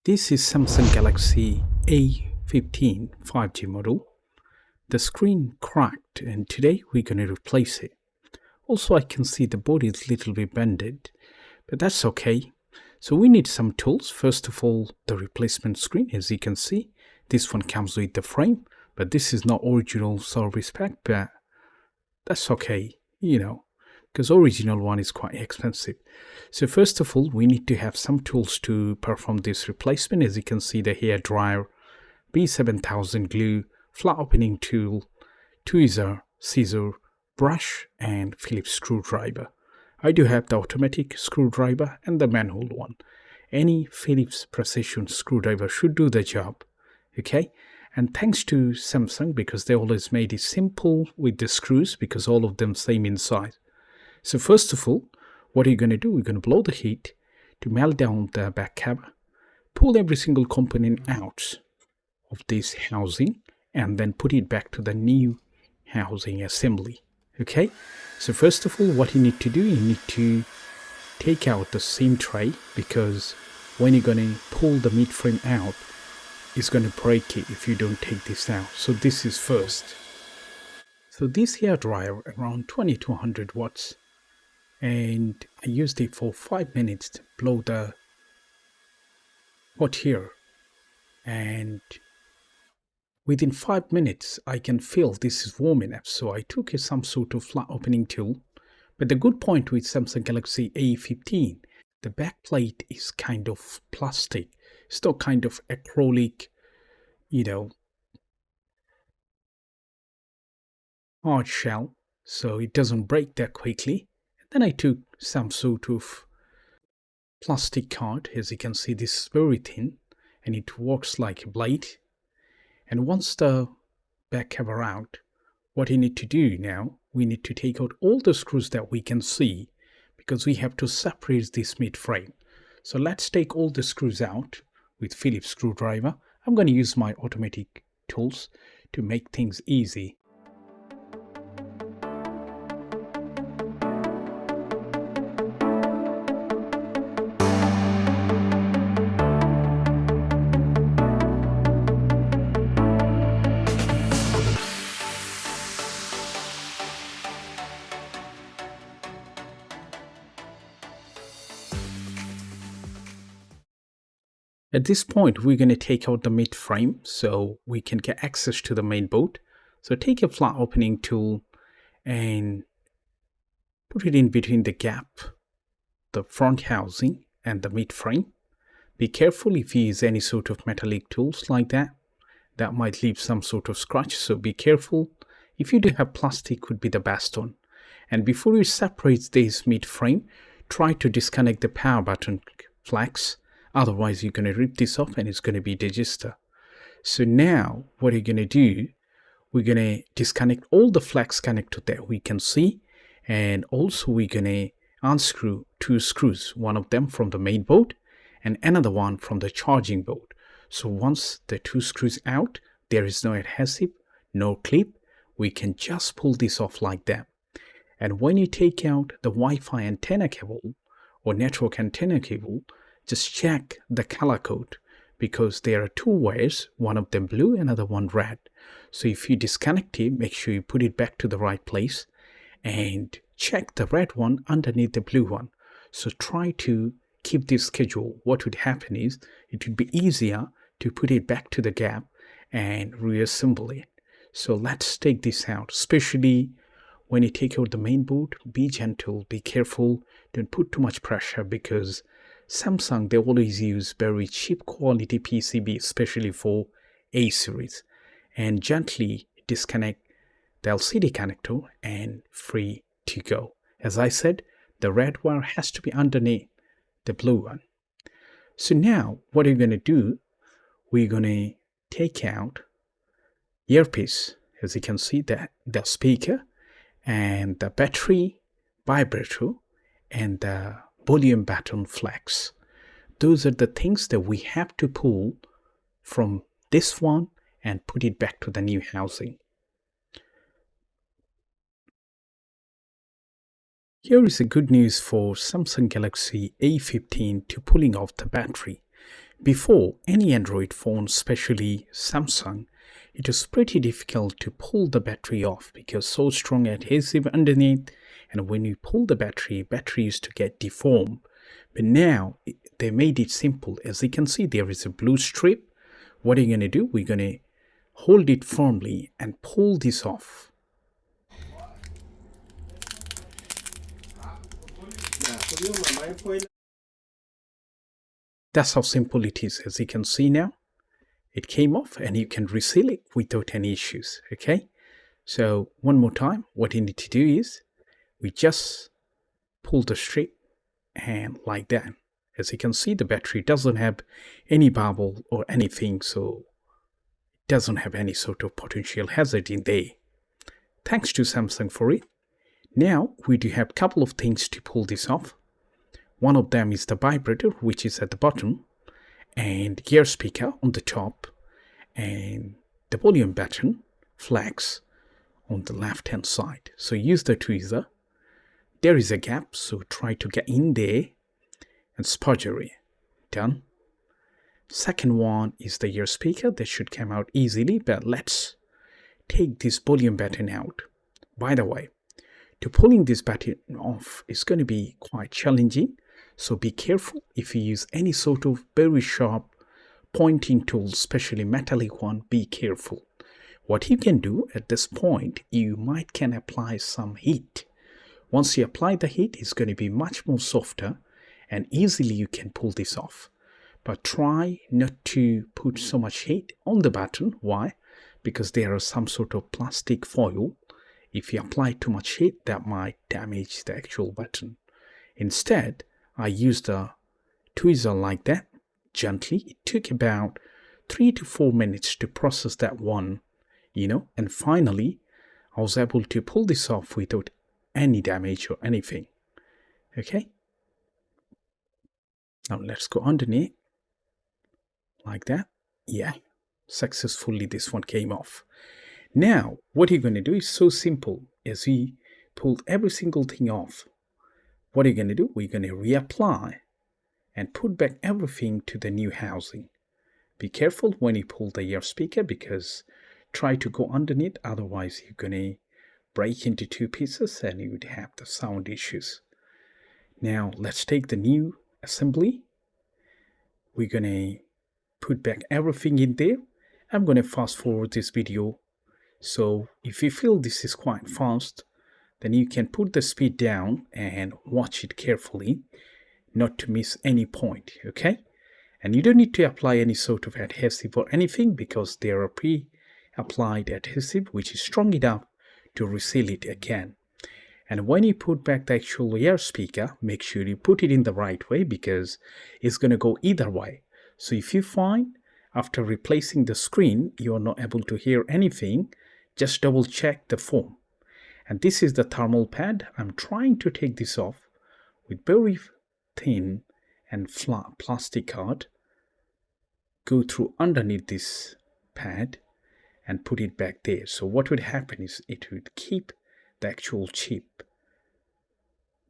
This is Samsung Galaxy A15 5G model. The screen cracked and today we're going to replace it. Also I can see the body is a little bit bended, but that's okay. So we need some tools. First of all, the replacement screen. As you can see, this one comes with the frame, but this is not original service pack, but that's okay, because original one is quite expensive. So first of all, we need to have some tools to perform this replacement. As you can see, the hair dryer, B7000 glue, flat opening tool, tweezer, scissor, brush, and Phillips screwdriver. I do have the automatic screwdriver and the manual one. Any Phillips precision screwdriver should do the job. Okay, and thanks to Samsung, because they always made it simple with the screws, because all of them same in size. So first of all, what are you going to do? We're going to blow the heat to melt down the back cover, pull every single component out of this housing, and then put it back to the new housing assembly. Okay, so first of all, what you need to do, you need to take out the seam tray, because when you're going to pull the mid frame out, it's going to break it if you don't take this out. So this is first. So this hair dryer around 20 to 100 watts, and I used it for 5 minutes to blow the hot hair, and within 5 minutes I can feel this is warm enough. So I took some sort of flat opening tool. But the good point with Samsung Galaxy A15, the back plate is kind of plastic. It's not kind of acrylic, hard shell, so it doesn't break that quickly. And then I took some sort of plastic card. As you can see, this is very thin and it works like a blade. And once the back cover out, what you need to do now, we need to take out all the screws that we can see, because we have to separate this mid frame. So let's take all the screws out with Phillips screwdriver. I'm going to use my automatic tools to make things easy. At this point, we're going to take out the mid frame so we can get access to the main board. So take a flat opening tool and put it in between the gap, the front housing and the mid frame. Be careful if you use any sort of metallic tools like that. That might leave some sort of scratch, so be careful. If you do have plastic, would be the best one. And before you separate this mid frame, try to disconnect the power button flags. Otherwise, you're going to rip this off and it's going to be digester. So now, what you're going to do, we're going to disconnect all the flex connector that we can see. And also, we're going to unscrew 2 screws, one of them from the main board and another one from the charging board. So once the 2 screws out, there is no adhesive, no clip. We can just pull this off like that. And when you take out the Wi-Fi antenna cable or network antenna cable, just check the color code, because there are 2 wires, one of them blue, another one red. So if you disconnect it, make sure you put it back to the right place and check the red one underneath the blue one. So try to keep this schedule. What would happen is it would be easier to put it back to the gap and reassemble it. So let's take this out, especially when you take out the main board. Be gentle, be careful, don't put too much pressure, because Samsung, they always use very cheap quality PCB, especially for A series. And gently disconnect the LCD connector and free to go. As I said, the red wire has to be underneath the blue one. So now what we're going to do, we're going to take out earpiece. As you can see, the speaker and the battery vibrator and the volume button flex. Those are the things that we have to pull from this one and put it back to the new housing. Here is the good news for Samsung Galaxy A15 to pulling off the battery. Before, any Android phone, especially Samsung, it was pretty difficult to pull the battery off because so strong adhesive underneath, and when you pull the battery used to get deformed. But now they made it simple. As you can see, there is a blue strip. What are you going to do? We're going to hold it firmly and pull this off. That's how simple it is. As you can see now, it came off and you can reseal it without any issues. Okay, so one more time, what you need to do is we just pull the strip and like that. As you can see, the battery doesn't have any bubble or anything, so it doesn't have any sort of potential hazard in there. Thanks to Samsung for it. Now we do have a couple of things to pull this off. One of them is the vibrator, which is at the bottom, and gear speaker on the top, and the volume button flex on the left hand side. So use the tweezer. There is a gap, so try to get in there and spudger it. Done. Second one is the ear speaker. That should come out easily, but let's take this volume button out. By the way, to pulling this button off is going to be quite challenging, so be careful. If you use any sort of very sharp pointing tool, especially metallic one, be careful. What you can do at this point, you can apply some heat. Once you apply the heat, it's going to be much more softer and easily you can pull this off. But try not to put so much heat on the button. Why? Because there are some sort of plastic foil. If you apply too much heat, that might damage the actual button. Instead, I used a tweezer like that, gently. It took about 3 to 4 minutes to process that one, and finally, I was able to pull this off without any damage or anything. Okay. Now let's go underneath. Like that. Yeah. Successfully this one came off. Now, what you're going to do is so simple. As we pulled every single thing off, what are you going to do? We're going to reapply and put back everything to the new housing. Be careful when you pull the ear speaker because try to go underneath, otherwise you're going to break into 2 pieces and you would have the sound issues. Now let's take the new assembly. We're going to put back everything in there. I'm going to fast forward this video. So if you feel this is quite fast, then you can put the speed down and watch it carefully, not to miss any point, okay? And you don't need to apply any sort of adhesive or anything because there are pre-applied adhesive which is strong enough to reseal it again. And when you put back the actual ear speaker, make sure you put it in the right way because it's going to go either way. So if you find after replacing the screen you are not able to hear anything, just double check the foam. And this is the thermal pad. I'm trying to take this off with very thin and flat plastic card. Go through underneath this pad and put it back there. So what would happen is it would keep the actual chip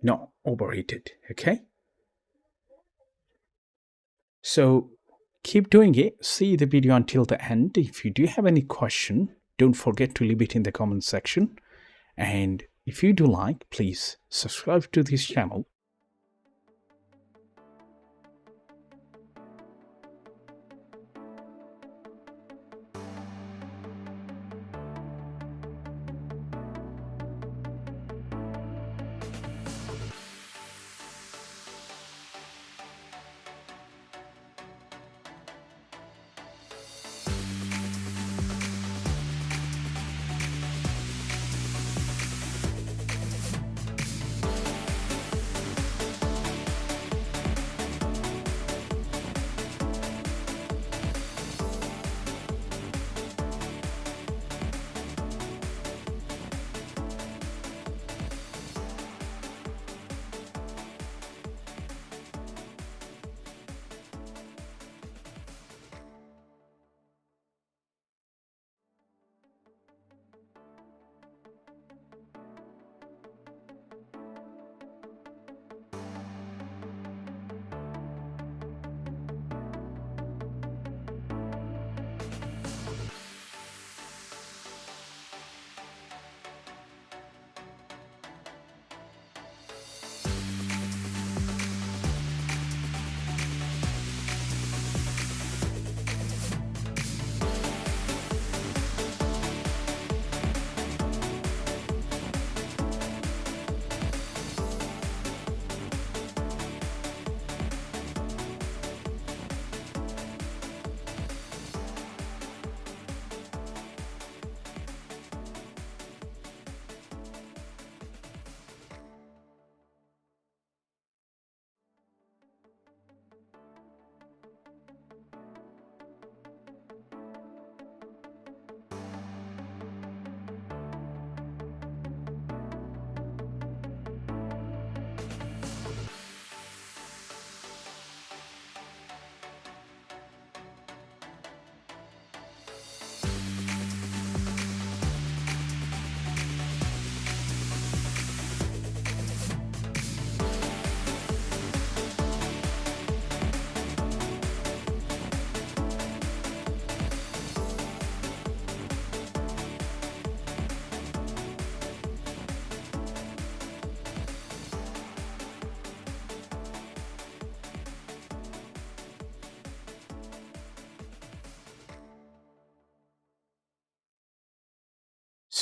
not overheated. Okay. So keep doing it. See the video until the end. If you do have any question, don't forget to leave it in the comment section. And if you do like, please subscribe to this channel.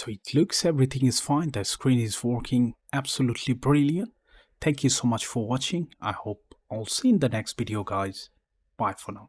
So it looks everything is fine. The screen is working absolutely brilliant. Thank you so much for watching. I hope I'll see you in the next video, guys. Bye for now.